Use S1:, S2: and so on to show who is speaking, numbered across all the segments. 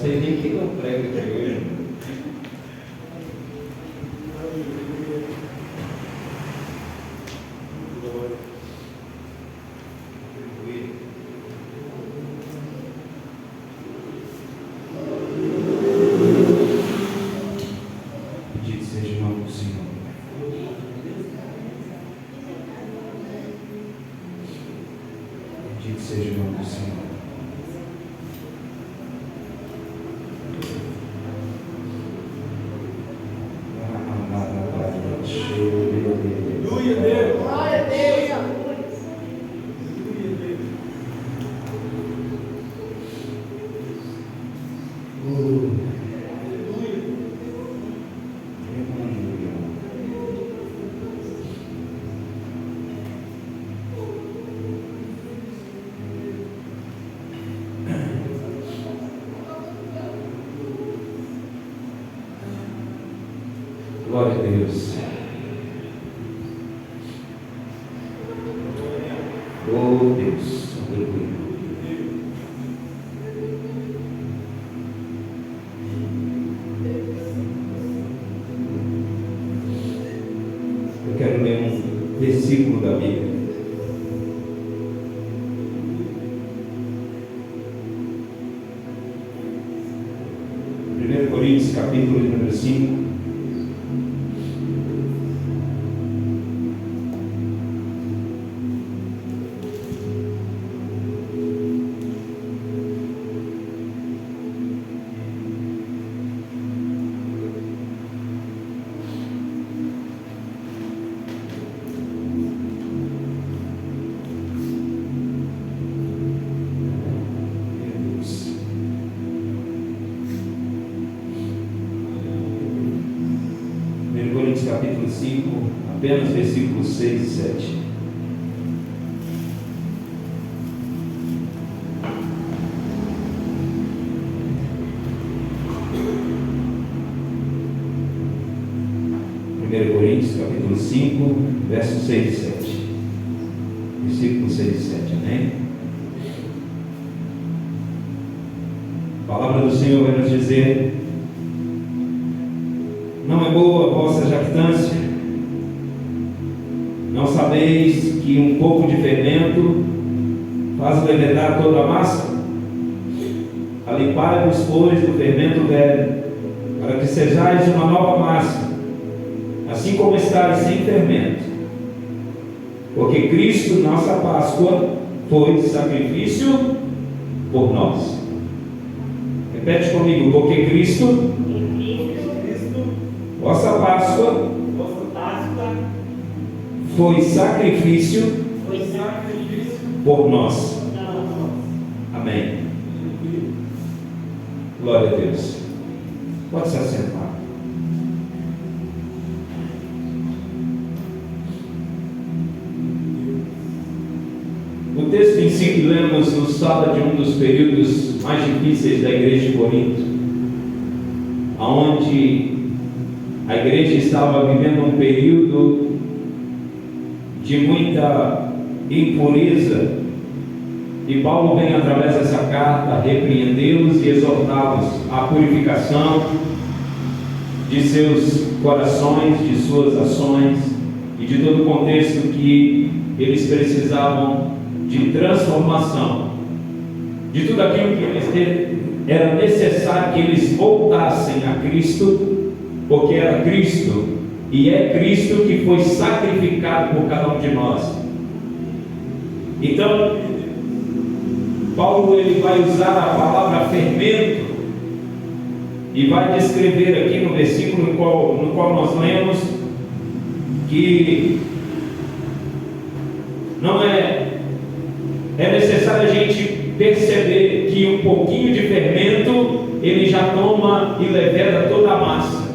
S1: sei nem quem eu prego aqui hoje. Bendito seja o nome do Senhor. Bendito seja o nome do Senhor.
S2: Glória a Deus.
S1: Glória a Deus. Oh Deus, aleluia. Eu quero ler um versículo da Bíblia. Coríntios, capítulo número 5. Capítulo 5, apenas versículos 6 e 7. Primeiro Coríntios, capítulo 5, versos 6 e 7. Versículos 6 e 7, amém? A palavra do Senhor vai nos dizer: não é boa a vossa jactância? Não sabeis que um pouco de fermento faz levedar toda a massa? Alipai-vos, pois, do fermento velho, para que sejais uma nova massa, assim como estáis sem fermento. Porque Cristo, nossa Páscoa, foi sacrifício por nós. Repete comigo: porque Cristo, vossa Páscoa foi sacrifício por nós. Amém. Glória a Deus. Pode se assentar. O texto em si que lemos nos fala de um dos períodos mais difíceis da igreja de Corinto, onde a igreja estava vivendo um período de muita impureza, e Paulo vem através dessa carta repreendê-los e exortá-los à purificação de seus corações, de suas ações e de todo o contexto que eles precisavam de transformação, de tudo aquilo que era necessário que eles voltassem a Cristo, porque era Cristo e é Cristo que foi sacrificado por cada um de nós. Então, Paulo ele vai usar a palavra fermento e vai descrever aqui no versículo no qual nós lemos que não é necessário a gente perceber que um pouquinho de fermento ele já toma e leveda toda a massa.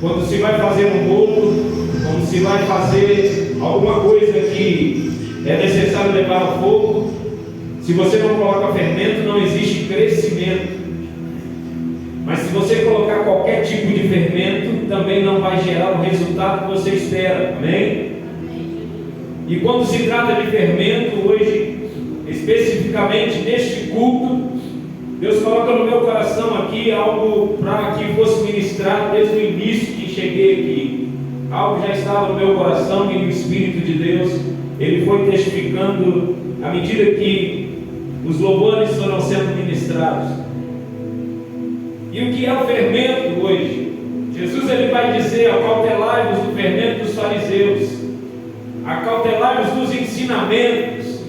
S1: Quando se vai fazer um bolo, quando se vai fazer alguma coisa que é necessário levar ao fogo, se você não coloca fermento, não existe crescimento. Mas se você colocar qualquer tipo de fermento, também não vai gerar o resultado que você espera. Amém? E quando se trata de fermento, hoje, especificamente neste culto, Deus coloca no meu coração aqui algo para que fosse ministrado desde o início que cheguei aqui. Algo já estava no meu coração e no Espírito de Deus, Ele foi testificando à medida que os louvores foram sendo ministrados. E o que é o fermento hoje? Jesus ele vai dizer: acautelai-vos do fermento dos fariseus, acautelai-vos dos ensinamentos,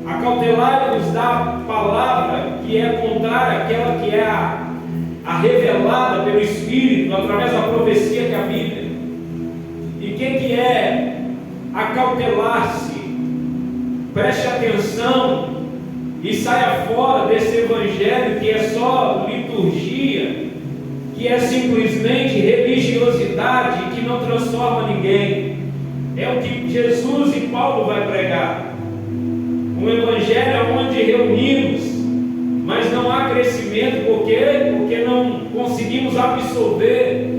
S1: acautelai-vos da palavra que é contrária àquela que é a revelada pelo Espírito através da profecia que é a Bíblia. E o que é acautelar-se? Preste atenção e saia fora desse evangelho que é só liturgia, que é simplesmente religiosidade e que não transforma ninguém. É o que Jesus e Paulo vai pregar. Um evangelho onde reunimos, mas não há crescimento. Por quê? Porque não conseguimos absorver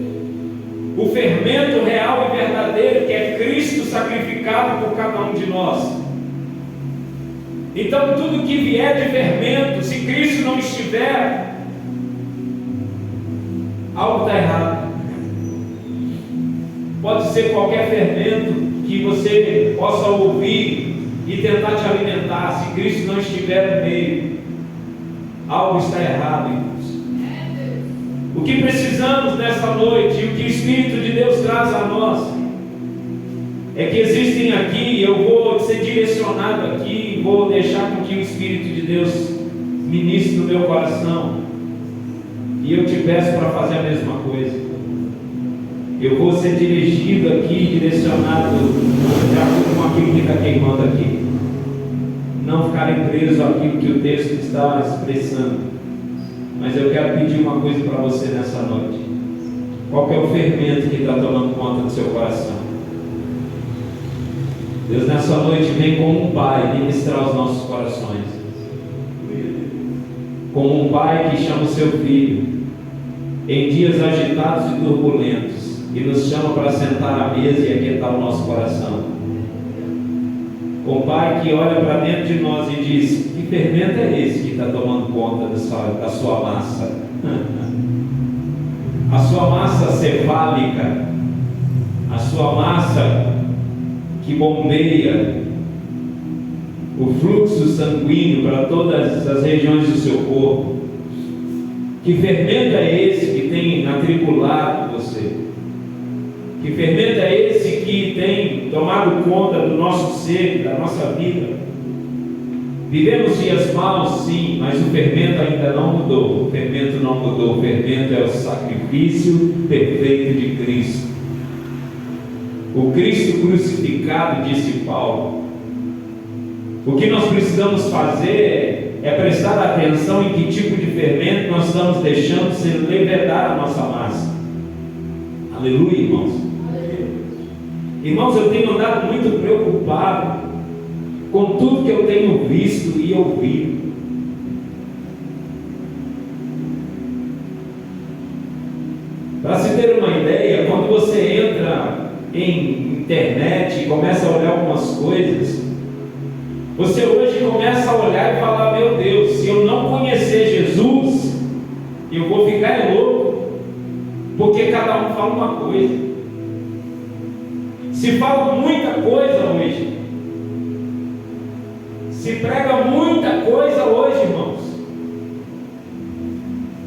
S1: o fermento real e verdadeiro que é Cristo sacrificado por cada um de nós. Então tudo que vier de fermento, se Cristo não estiver, algo está errado. Pode ser qualquer fermento que você possa ouvir e tentar te alimentar. Se Cristo não estiver no meio, algo está errado, irmãos. O que precisamos nessa noite, e o que o Espírito de Deus traz a nós, é que existem aqui, eu vou ser direcionado aqui, vou deixar com que o Espírito de Deus ministre no meu coração, e eu te peço para fazer a mesma coisa. Eu vou ser dirigido aqui, direcionado de acordo com aquilo que está queimando aqui. Não ficarem presos àquilo que o texto está expressando. Mas eu quero pedir uma coisa para você nessa noite. Qual que é o fermento que está tomando conta do seu coração? Deus nessa noite vem como um pai ministrar os nossos corações. Como um pai que chama o seu filho em dias agitados e turbulentos e nos chama para sentar à mesa e aquietar o nosso coração. Um pai que olha para dentro de nós e diz: que fermento é esse que está tomando conta da sua massa? A sua massa cefálica, a sua massa que bombeia o fluxo sanguíneo para todas as regiões do seu corpo. Que fermento é esse que tem atribulado você? Que fermento é esse que tem tomado conta do nosso ser, da nossa vida? Vivemos dias maus, sim, mas o fermento ainda não mudou. O fermento não mudou. O fermento é o sacrifício perfeito de Cristo. O Cristo crucificado, disse Paulo. O que nós precisamos fazer é prestar atenção em que tipo de fermento nós estamos deixando se levedar a nossa massa. Aleluia, irmãos. Irmãos, eu tenho andado muito preocupado com tudo que eu tenho visto e ouvido. Para se ter uma ideia, quando você entra em internet e começa a olhar algumas coisas, você hoje começa a olhar e falar: meu Deus, se eu não conhecer Jesus, eu vou ficar louco, porque cada um fala uma coisa. Se fala muita coisa hoje, se prega muita coisa hoje, irmãos.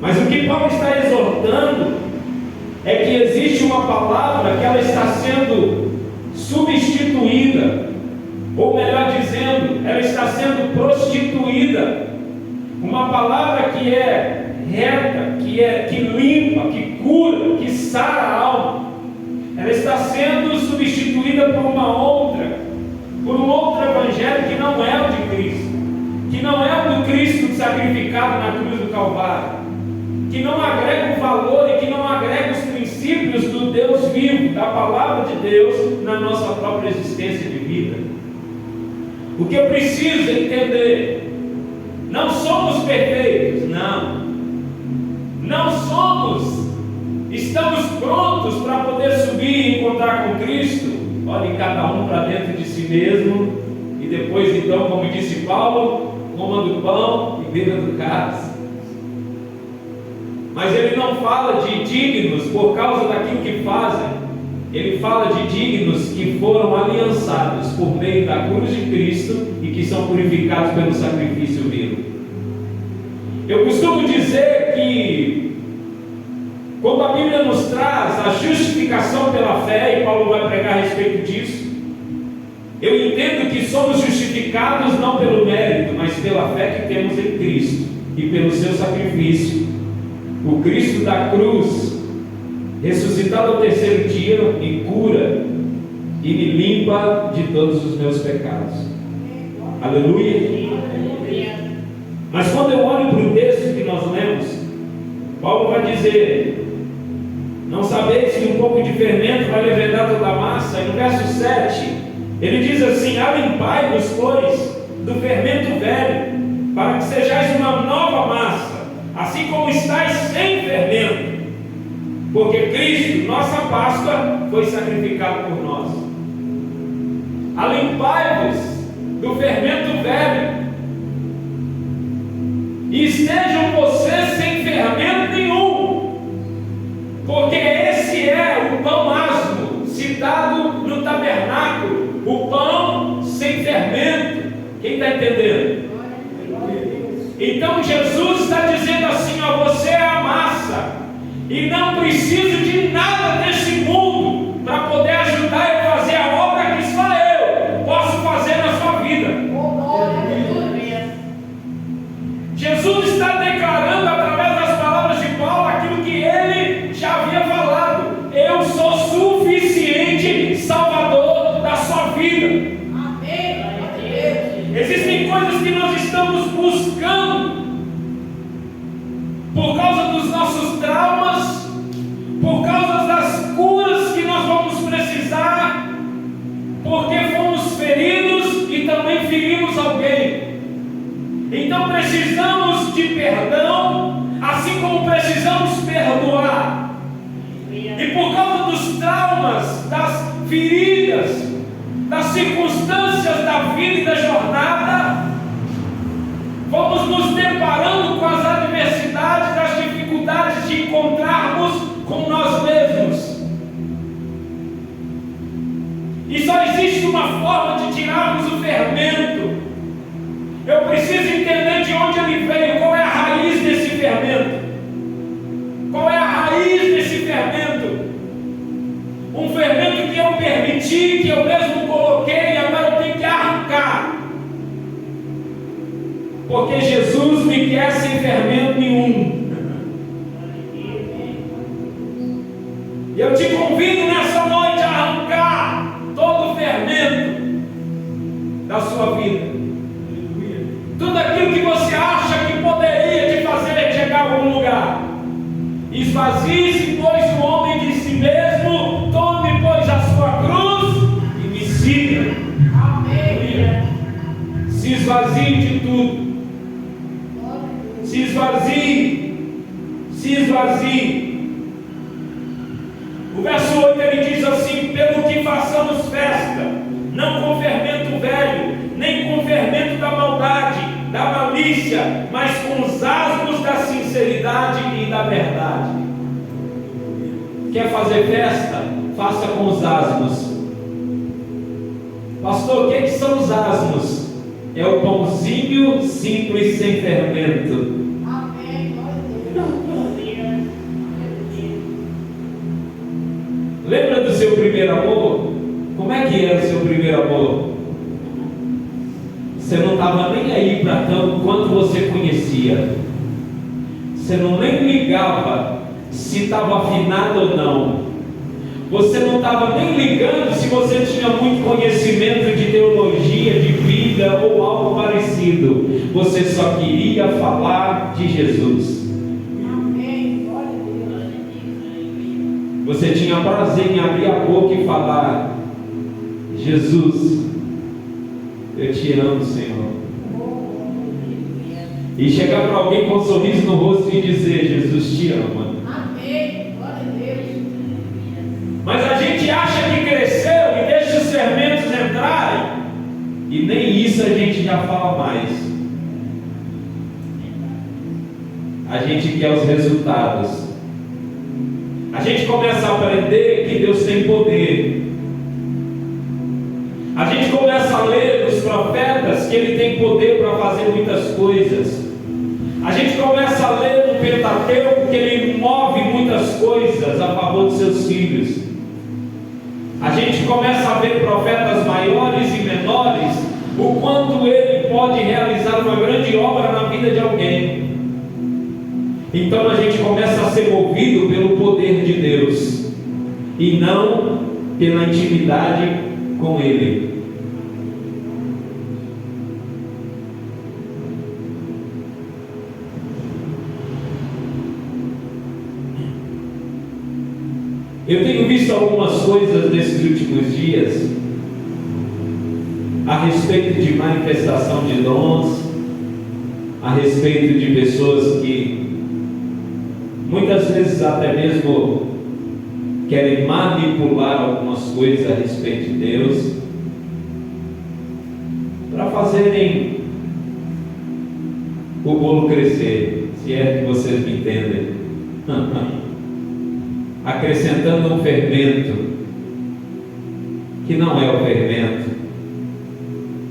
S1: Mas o que Paulo está exortando é que existe uma palavra que ela está sendo substituída, ou melhor dizendo, ela está sendo prostituída. Uma palavra que é reta, que limpa, que cura, que sara a alma. Ela está sendo substituída por uma outra, por um outro evangelho que não é o de Cristo, que não é o do Cristo sacrificado na cruz do Calvário, que não agrega o valor e que não agrega os princípios do Deus vivo, da palavra de Deus na nossa própria existência de vida. O que eu preciso entender: não somos perfeitos, não somos. Estamos prontos para poder subir e encontrar com Cristo? Olhe cada um para dentro de si mesmo e depois, então, como disse Paulo, coma do pão e beba do cálice. Mas ele não fala de dignos por causa daquilo que fazem. Ele fala de dignos que foram aliançados por meio da cruz de Cristo e que são purificados pelo sacrifício vivo. Eu costumo dizer que quando a Bíblia nos traz a justificação pela fé, e Paulo vai pregar a respeito disso, eu entendo que somos justificados não pelo mérito, mas pela fé que temos em Cristo e pelo seu sacrifício. O Cristo da cruz, ressuscitado ao terceiro dia, me cura e me limpa de todos os meus pecados. Aleluia! Mas quando eu olho para o texto que nós lemos, Paulo vai dizer: não sabeis que um pouco de fermento vai levedar toda a massa? E no verso 7, ele diz assim: alimpai-vos, pois, do fermento velho, para que sejais uma nova massa, assim como estáis sem fermento. Porque Cristo, nossa Páscoa, foi sacrificado por nós. Alimpai-vos do fermento velho, e estejam vocês sem fermento nenhum, porque esse é o pão asmo, citado no tabernáculo, o pão sem fermento. Quem está entendendo? Então Jesus está dizendo assim: ó, você é a massa, e não preciso de nada desse mundo para poder ajudar e fazer a obra que só eu posso fazer na sua vida. Jesus está declarando através das palavras de Paulo aquilo que ele já havia falado: eu sou suficiente Salvador da sua vida. Existem coisas que nós estamos buscando por causa dos nossos traumas, por causa das curas que nós vamos precisar, porque fomos feridos e também ferimos alguém. Então precisamos de perdão, assim como precisamos perdoar. E por causa dos traumas, das feridas, das circunstâncias da vida e da jornada, vamos nos deparando com as adversidades, as dificuldades de encontrarmos com nós mesmos. E só existe uma forma de tirarmos o fermento. Eu preciso entender de onde ele veio, qual é a raiz desse fermento. Qual é a raiz desse fermento? Um fermento que eu permiti, que eu mesmo coloquei, e agora eu tenho que arrancar. Porque Jesus me quer sem fermento nenhum. E eu te convido nessa noite a arrancar todo o fermento da sua vida. Tudo aquilo que você acha que poderia te fazer chegar a algum lugar. Esvazie-se, pois, o homem de si mesmo, tome, pois, a sua cruz e me siga. Amém. Se esvazie de tudo. Se esvazie. Se esvazie. O verso 8 ele diz assim: pelo que façamos festa, não com fermento velho, nem com fermento da maldade, da malícia, mas com os asmos da sinceridade e da verdade. Quer fazer festa? Faça com os asmos. Pastor, o que são os asmos? É o pãozinho simples sem fermento. Amém. Lembra do seu primeiro amor? Como é que era o seu primeiro amor? Você não estava nem aí para tanto quanto você conhecia. Você não nem ligava se estava afinado ou não. Você não estava nem ligando se você tinha muito conhecimento de teologia, de vida ou algo parecido. Você só queria falar de Jesus. Você tinha prazer em abrir a boca e falar: Jesus, eu te amo, Senhor. E chegar para alguém com um sorriso no rosto e dizer: Jesus te ama. Amém. Glória a Deus. Mas a gente acha que cresceu e deixa os fermentos entrarem, e nem isso a gente já fala mais. a gente quer os resultados. A gente começa a aprender que Deus tem poder. A gente começa a ler nos profetas que Ele tem poder para fazer muitas coisas. A gente começa a ler no Pentateuco que Ele move muitas coisas a favor de seus filhos. A gente começa a ver profetas maiores e menores, o quanto Ele pode realizar uma grande obra na vida de alguém. Então a gente começa a ser movido pelo poder de Deus e não pela intimidade com Ele. Eu tenho visto algumas coisas nesses últimos dias a respeito de manifestação de dons, a respeito de pessoas que muitas vezes até mesmo querem manipular algumas coisas a respeito de Deus para fazerem o bolo crescer, se é que vocês me entendem. Acrescentando um fermento que não é o fermento,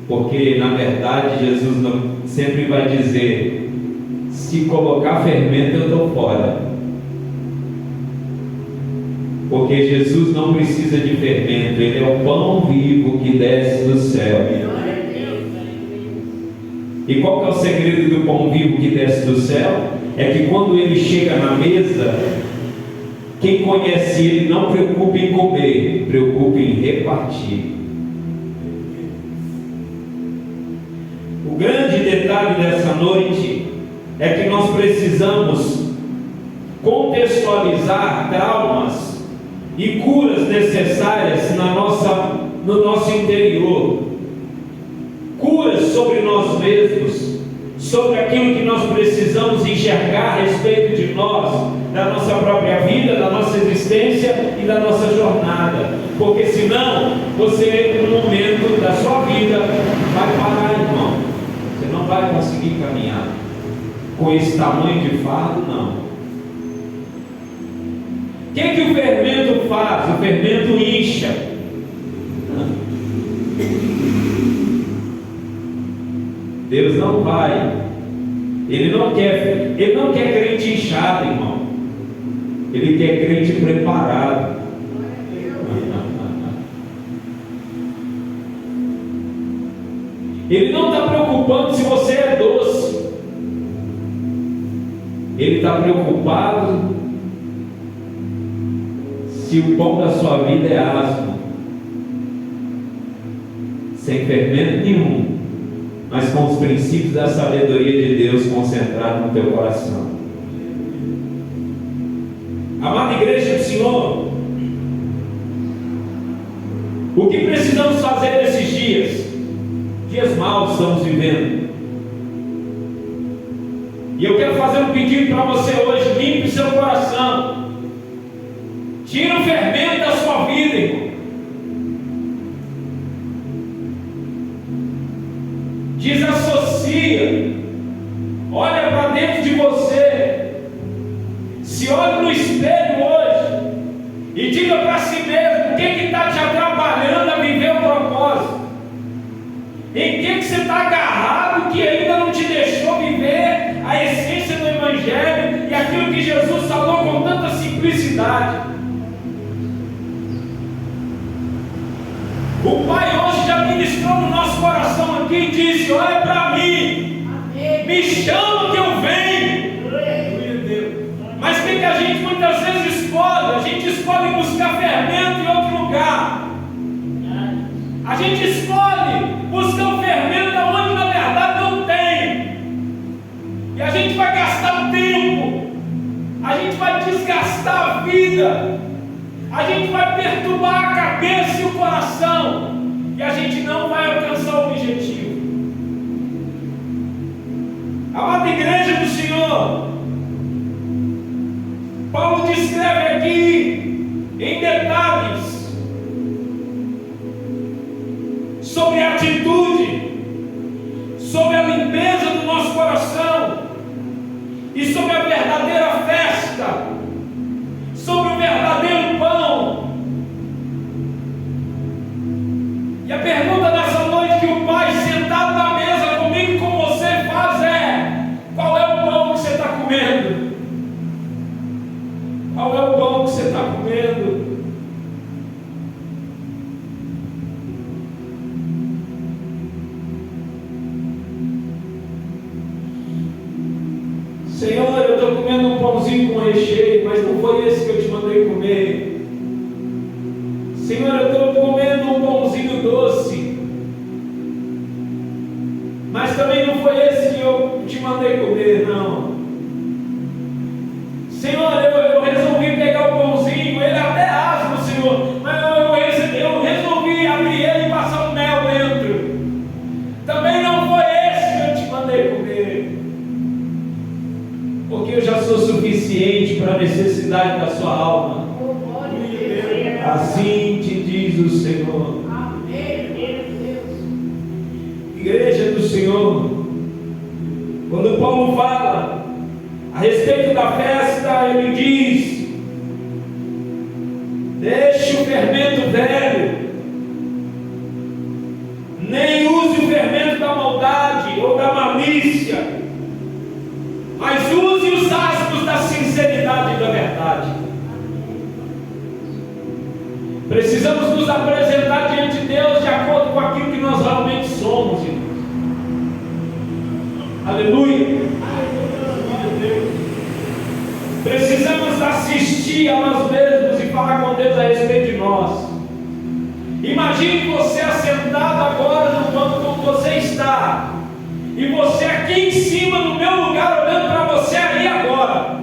S1: porque na verdade Jesus sempre vai dizer: se colocar fermento eu estou fora, porque Jesus não precisa de fermento, Ele é o pão vivo que desce do céu. E qual que é o segredo do pão vivo que desce do céu? É que quando Ele chega na mesa, quem conhece Ele não preocupa em comer, preocupa em repartir. O grande detalhe dessa noite é que nós precisamos contextualizar traumas e curas necessárias no nosso interior. Curas sobre nós mesmos, sobre aquilo que nós precisamos enxergar a respeito de nós, da nossa própria vida, da nossa existência e da nossa jornada. Porque senão, você, no momento da sua vida, vai parar, irmão. Você não vai conseguir caminhar com esse tamanho de fardo, não. O que o fermento faz? O fermento incha. Deus não vai. Ele não quer crente inchado, irmão. Ele quer crente preparado. Ele não está preocupando se você é doce. Ele está preocupado se o pão da sua vida é asmo, sem fermento nenhum, mas com os princípios da sabedoria de Deus concentrados no teu coração. Amada igreja do Senhor, o que precisamos fazer nesses dias? Dias maus estamos vivendo. E eu quero fazer um pedido para você hoje: limpe seu coração, tira o fermento da sua vida, irmão. Desassocia, olha para dentro de você, se olhe no espelho hoje e diga para si mesmo: o que está te atrapalhando a viver o propósito? Em que você está agarrado que ainda não te deixou viver a essência do Evangelho e aquilo que Jesus falou com tanta simplicidade? O Pai hoje já ministrou no nosso coração aqui e disse: olha para mim, me chama que eu venho. Mas o que a gente muitas vezes escolhe? A gente escolhe buscar fermento em outro lugar. A gente escolhe buscar o fermento onde na verdade não tem. E a gente vai gastar tempo, a gente vai desgastar a vida, a gente vai perturbar a cabeça e o coração, e a gente não vai alcançar o objetivo. Amada igreja do Senhor, Paulo descreve aqui em detalhes sobre a atitude, sobre a limpeza do nosso coração e sobre sobre a verdadeira festa, sobre o verdadeiro pão. E a pergunta dessa noite que o Pai, sentado na mesa comigo e com você, faz é: qual é o pão que você está comendo? Qual é o pão que você está comendo? Senhor, eu estou comendo um pãozinho com recheio, mas não foi esse que eu te mandei comer. Senhor, eu estou comendo um pãozinho doce, mas também não foi esse que eu te mandei comer, não. Senhor, eu resolvi pegar o pãozinho, ele até asma, Senhor, mas eu resolvi abrir ele e passar um mel dentro. Também não foi esse que eu te mandei comer, porque eu já sou suficiente para a necessidade da sua alma. Assim te diz o Senhor. Igreja do Senhor, quando Paulo fala a respeito da festa, ele diz: deixe o fermento velho, nem use o fermento da maldade ou da malícia, mas use os asmos da sinceridade e da verdade. Precisamos nos apresentar diante de Deus de acordo com aquilo que nós realmente somos, irmãos. Aleluia. Precisamos assistir a nós mesmos e falar com Deus a respeito de nós. Imagine você assentado agora no banco como você está, e você aqui em cima no meu lugar olhando para você aí agora.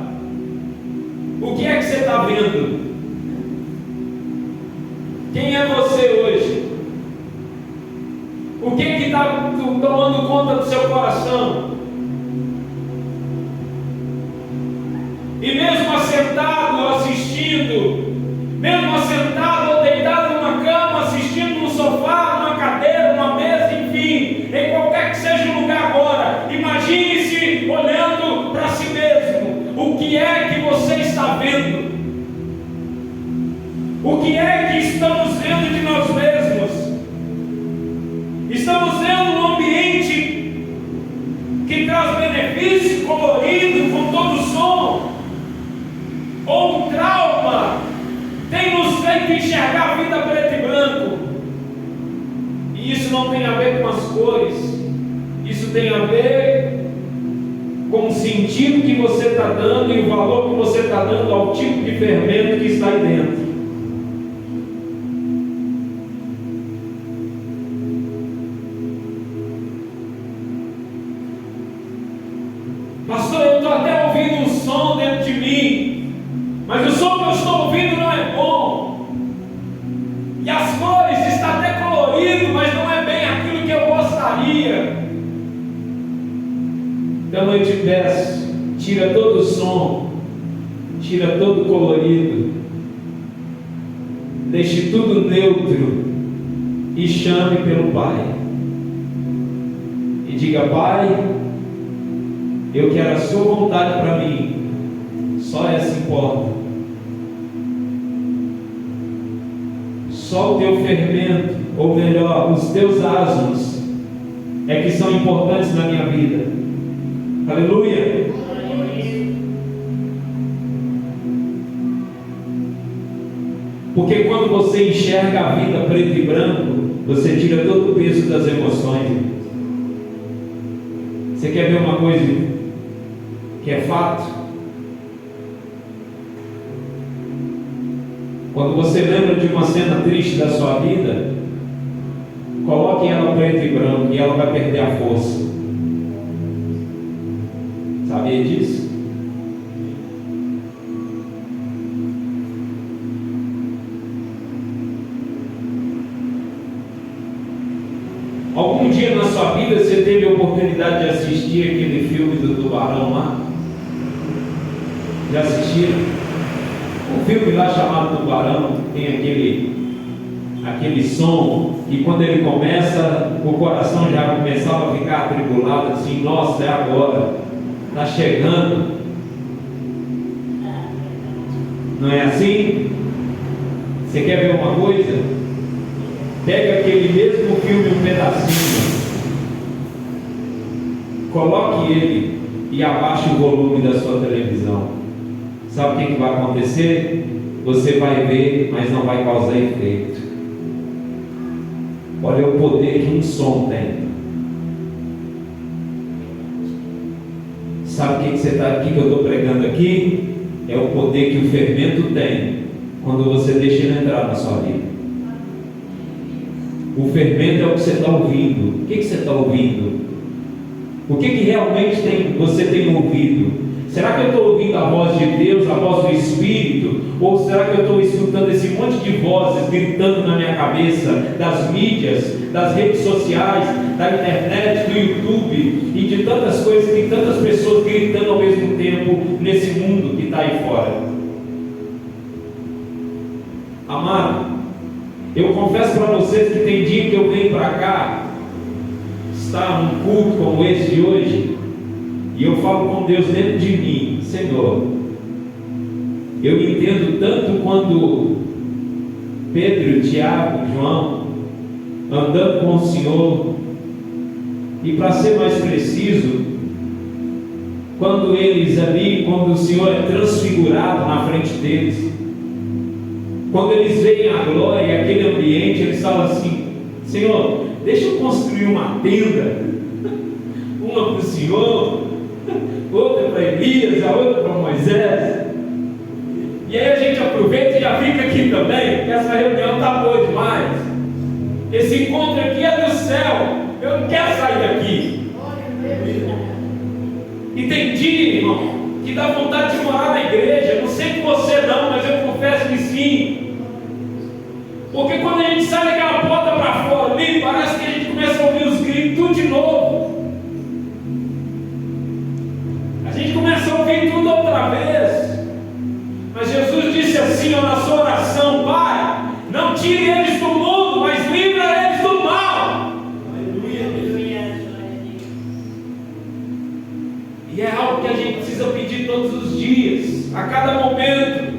S1: O que é que você está vendo? Quem é você hoje? O que está tomando conta do seu coração? E mesmo assentado, assistindo, mesmo assentado ou deitado numa cama, assistindo num sofá, numa cadeira, numa mesa, enfim, em qualquer que seja o lugar agora, imagine-se olhando para si mesmo. O que é que você está vendo? O que é que estamos vendo de nós mesmos? Estamos vendo um ambiente que traz benefício, colorido, com todo som? Ou um trauma tem nos feito enxergar a vida preto e branco? E isso não tem a ver com as cores, isso tem a ver com o sentido que você está dando e o valor que você está dando ao tipo de fermento que está aí dentro. Pastor, eu estou até ouvindo um som dentro de mim, mas o som que eu estou ouvindo não é bom, e as cores está até colorido, mas não é bem aquilo que eu gostaria. Então eu te peço, tira todo o som, tira todo o colorido, deixe tudo neutro e chame pelo Pai e diga: Pai, eu quero a sua vontade para mim, só essa importa. Só o teu fermento, ou melhor, os teus asmos, é que são importantes na minha vida. Aleluia. Porque quando você enxerga a vida preto e branco, você tira todo o peso das emoções. Você quer ver uma coisa que é fato? Quando você lembra de uma cena triste da sua vida, coloque ela preto e branco e ela vai perder a força. Sabia disso? Algum dia na sua vida você teve a oportunidade de assistir aquele filme do tubarão lá? Já assistiram? Um filme lá chamado Tubarão, tem aquele som, e quando ele começa, o coração já começava a ficar atribulado, assim: nossa, é agora, está chegando. assim? Você quer ver uma coisa? Pega aquele mesmo filme, um pedacinho, coloque ele e abaixe o volume da sua televisão. Sabe o que vai acontecer? Você vai ver, mas não vai causar efeito. Olha o poder que um som tem. Sabe o que você está aqui, que eu estou pregando aqui? É o poder que o fermento tem quando você deixa ele entrar na sua vida. O fermento é o que você está ouvindo. O que você está ouvindo? O que realmente você tem ouvido? Será que eu estou ouvindo a voz de Deus, a voz do Espírito? Ou será que eu estou escutando esse monte de vozes gritando na minha cabeça, das mídias, das redes sociais, da internet, do YouTube e de tantas coisas, de tantas pessoas gritando ao mesmo tempo nesse mundo que está aí fora? Amado, eu confesso para vocês que tem dia que eu venho para cá, está num culto como esse de hoje, e eu falo com Deus dentro de mim: Senhor, eu entendo tanto quando Pedro, Tiago, João, andando com o Senhor, e para ser mais preciso, quando o Senhor é transfigurado na frente deles, quando eles veem a glória e aquele ambiente, eles falam assim: Senhor, deixa eu construir uma tenda, uma para o Senhor, outra para Elias, a outra para Moisés. E aí a gente aproveita e já fica aqui também, porque essa reunião está boa demais. Esse encontro aqui é do céu, eu não quero sair daqui. E tem dia, irmão, que dá vontade de morar na igreja. Não sei com você não, mas eu confesso que sim. Porque quando a gente sai daquela porta para fora ali, parece que a gente começa a ouvir os gritos tudo de novo. A gente começa a ouvir tudo outra vez. Mas Jesus disse assim, ó, na sua oração: Pai, não tire eles do mundo, mas livra eles do mal. Aleluia. E é algo que a gente precisa pedir todos os dias, a cada momento.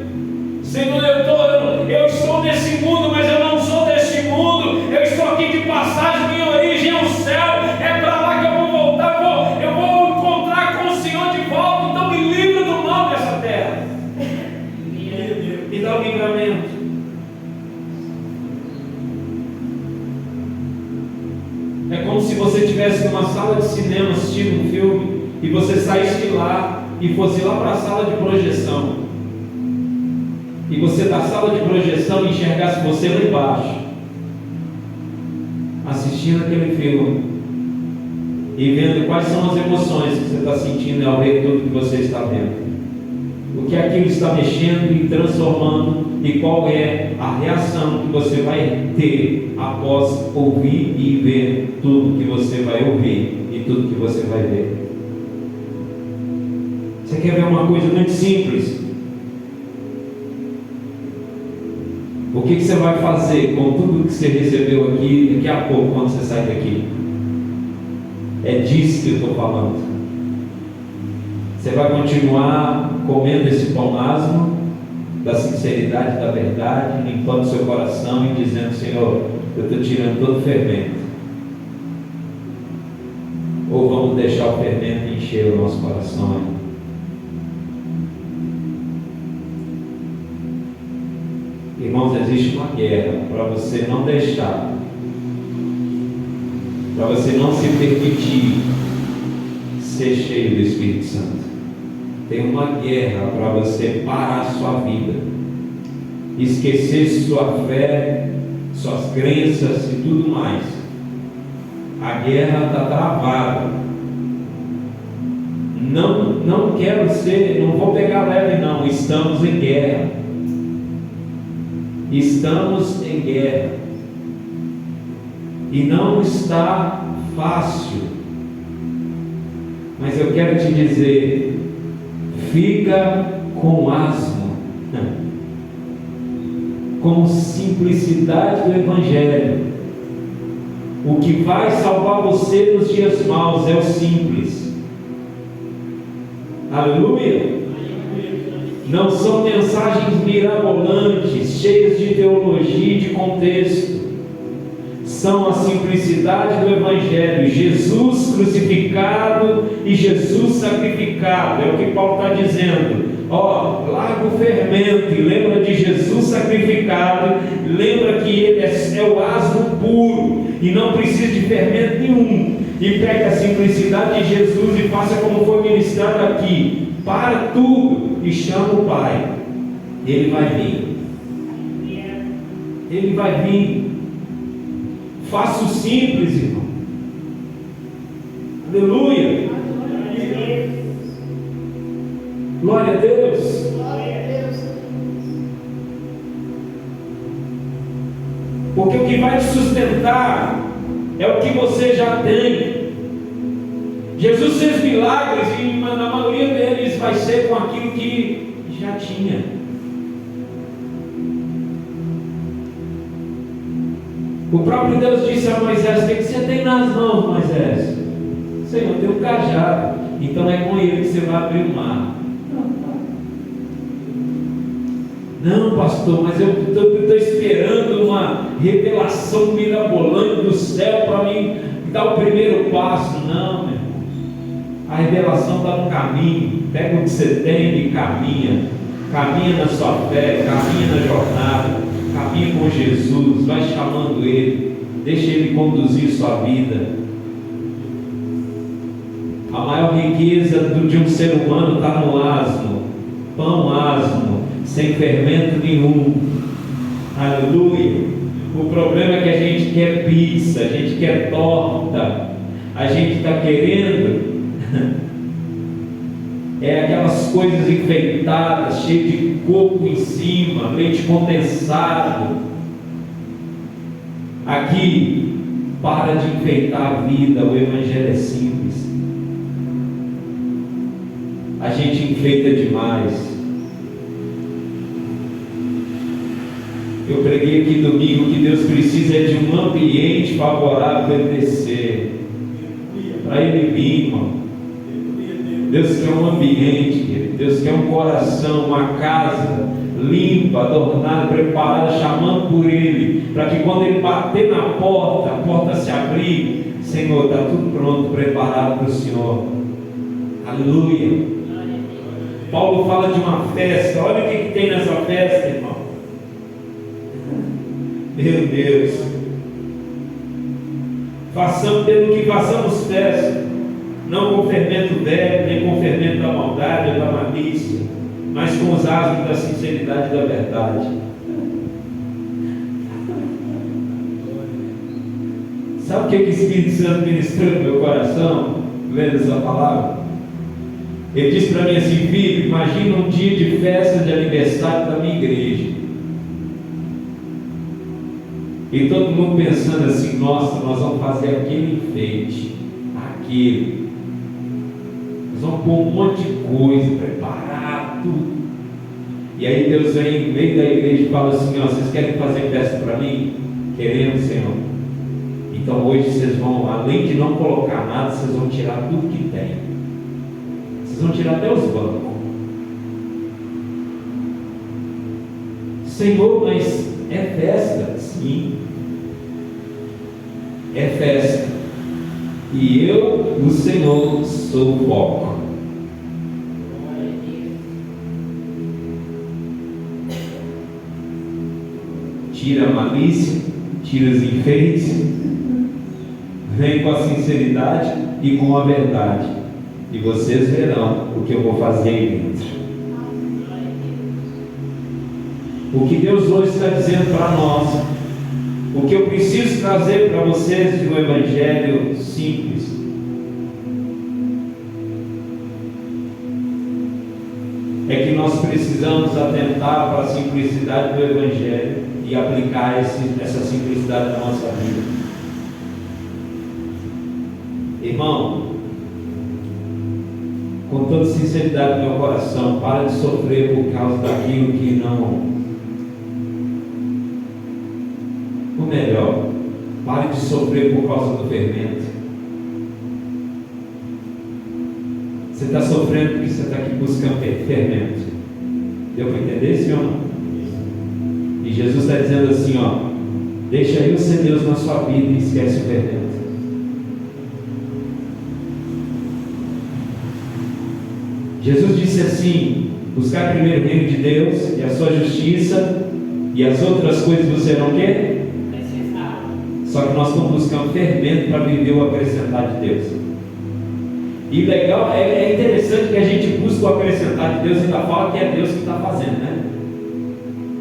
S1: Senhor, eu estou nesse mundo, mas eu não sou desse mundo. Eu estou aqui de passagem, minha origem é o céu. É para lá que eu vou voltar. Eu vou encontrar com o Senhor de volta. Então me livra do mal dessa terra. Me dá o livramento. É como se você estivesse numa sala de cinema assistindo um filme e você saísse de lá e fosse lá para a sala de projeção. E você da sala de projeção enxergasse você lá embaixo, assistindo aquele filme e vendo quais são as emoções que você está sentindo ao ver tudo que você está vendo, o que aquilo está mexendo e transformando, e qual é a reação que você vai ter após ouvir e ver tudo que você vai ouvir e tudo que você vai ver. Você quer ver uma coisa muito simples? O que você vai fazer com tudo que você recebeu aqui daqui a pouco, quando você sai daqui? É disso que eu estou falando. Você vai continuar comendo esse pão asmo da sinceridade, da verdade, limpando seu coração e dizendo: Senhor, eu estou tirando todo o fermento? Ou vamos deixar o fermento encher o nosso coração ainda? Irmãos, existe uma guerra para você não deixar, para você não se permitir ser cheio do Espírito Santo. Tem uma guerra para você parar a sua vida, esquecer sua fé, suas crenças e tudo mais. A guerra está travada. Não quero ser, não vou pegar leve não, estamos em guerra. Estamos em guerra e não está fácil, mas eu quero te dizer: fica com asmo, com simplicidade do Evangelho. O que vai salvar você nos dias maus é o simples. Aleluia. Não são mensagens mirabolantes, cheias de teologia e de contexto. São a simplicidade do Evangelho, Jesus crucificado e Jesus sacrificado. É o que Paulo está dizendo. Larga o fermento e lembra de Jesus sacrificado. Lembra que ele é o asno puro e não precisa de fermento nenhum. E pega a simplicidade de Jesus e faça como foi ministrado aqui. Para tudo e chama o Pai. Ele vai vir. Ele vai vir. Faça o simples, irmão. Aleluia. Glória a Deus. Porque o que vai te sustentar é o que você já tem. Jesus fez milagres e na maioria deles vai ser com aquilo que já tinha. O próprio Deus disse a Moisés: o que você tem nas mãos, Moisés? Senhor, eu tenho um cajado. Então é com ele que você vai abrir o mar. Não, pastor, mas eu estou esperando uma revelação mirabolante do céu para mim dar o primeiro passo. Não, meu irmão. A revelação está no caminho. Pega o que você tem e caminha. Caminha na sua fé, caminha na jornada, caminha com Jesus, vai chamando Ele, deixa Ele conduzir sua vida. A maior riqueza de um ser humano está no asno, pão asno, sem fermento nenhum. Aleluia. O problema é que a gente quer pizza, a gente quer torta, a gente está querendo aquelas coisas enfeitadas, cheias de coco em cima, leite condensado. Aqui, para de enfeitar a vida, o Evangelho é simples. A gente enfeita demais. Eu preguei aqui domingo que Deus precisa de um ambiente favorável para Ele descer, para Ele vir, irmão. Deus quer um ambiente, querido. Deus quer um coração, uma casa limpa, adornada, preparada, chamando por Ele, para que quando Ele bater na porta, a porta se abrir. Senhor, está tudo pronto, preparado para o Senhor. Aleluia. Paulo fala de uma festa. Olha o que tem nessa festa, irmão. Meu Deus. Pelo que façamos festa, não com fermento velho, nem com fermento da maldade ou da malícia, mas com os asmos da sinceridade e da verdade. Sabe o que o Espírito Santo ministrou no meu coração, lendo essa palavra? Ele disse para mim assim: filho, imagina um dia de festa de aniversário da minha igreja, e todo mundo pensando assim: nossa, nós vamos fazer aquele enfeite, aquele, nós vamos pôr um monte de coisa, preparar tudo. E aí Deus vem no meio da igreja e fala assim: ó, vocês querem fazer festa para mim? Queremos, Senhor. Então hoje vocês vão, além de não colocar nada, vocês vão tirar tudo que tem. Vocês vão tirar até os bancos. Senhor, mas é festa? Sim, é festa. E eu, o Senhor, sou o foco. Tira a malícia, tira os enfeites, vem com a sinceridade e com a verdade, e vocês verão o que eu vou fazer aí dentro. O que Deus hoje está dizendo para nós, o que eu preciso trazer para vocês de um evangelho simples, é que nós precisamos atentar para a simplicidade do evangelho e aplicar essa simplicidade na nossa vida. Irmão, com toda sinceridade do meu coração, para de sofrer por causa daquilo que não. Ou melhor, pare de sofrer por causa do fermento. Você está sofrendo porque você está aqui buscando fermento. Deu para entender, sim ou não? E Jesus está dizendo assim, ó, deixa eu ser Deus na sua vida e esquece o fermento. Jesus disse assim: buscar primeiro o reino de Deus e a sua justiça, e as outras coisas você não quer? Só que nós estamos buscando fermento para viver o acrescentar de Deus. E legal, é interessante que a gente busca o acrescentar de Deus e ainda fala que é Deus que está fazendo, né?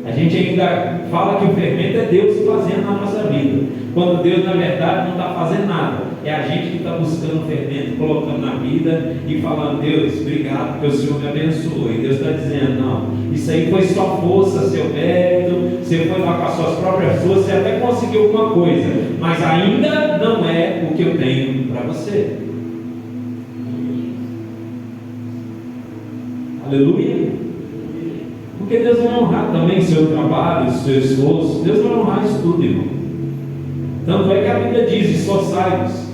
S1: A gente ainda fala que o fermento é Deus fazendo na nossa vida, quando Deus na verdade não está fazendo nada. É a gente que está buscando o fermento, colocando na vida e falando: Deus, obrigado porque o Senhor me abençoou. E Deus está dizendo: não, isso aí foi sua força, seu mérito, você foi lá com as suas próprias forças, você até conseguiu alguma coisa, mas ainda não é o que eu tenho para você. Aleluia. Porque Deus vai honrar também seu trabalho, seu esforço. Deus vai honrar isso tudo, irmão. Tanto é que a Bíblia diz: esforçai-vos.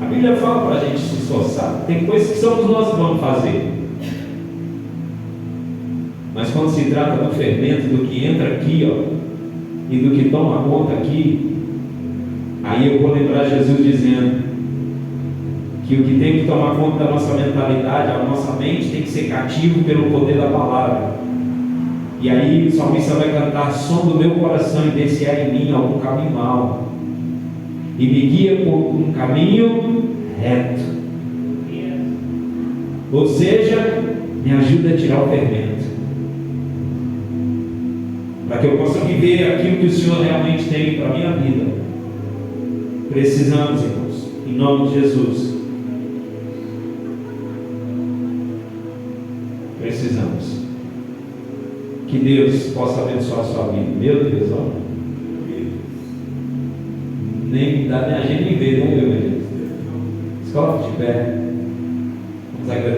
S1: A Bíblia fala para a gente se esforçar. Tem coisas que somos nós que vamos fazer. Mas quando se trata do fermento, do que entra aqui, ó, e do que toma conta aqui, aí eu vou lembrar Jesus dizendo que o que tem que tomar conta da nossa mentalidade, a nossa mente tem que ser cativo pelo poder da palavra. E aí o salmista vai cantar: som do meu coração e vê se há em mim algum caminho mau, e me guia por um caminho reto. Ou seja, me ajuda a tirar o fermento, para que eu possa viver aquilo que o Senhor realmente tem para a minha vida. Precisamos, irmãos, em nome de Jesus. Precisamos que Deus possa abençoar a sua vida. Meu Deus, ó, nem dá nem a gente nem ver, né, meu Deus? Se coloque de pé. Vamos agradecer.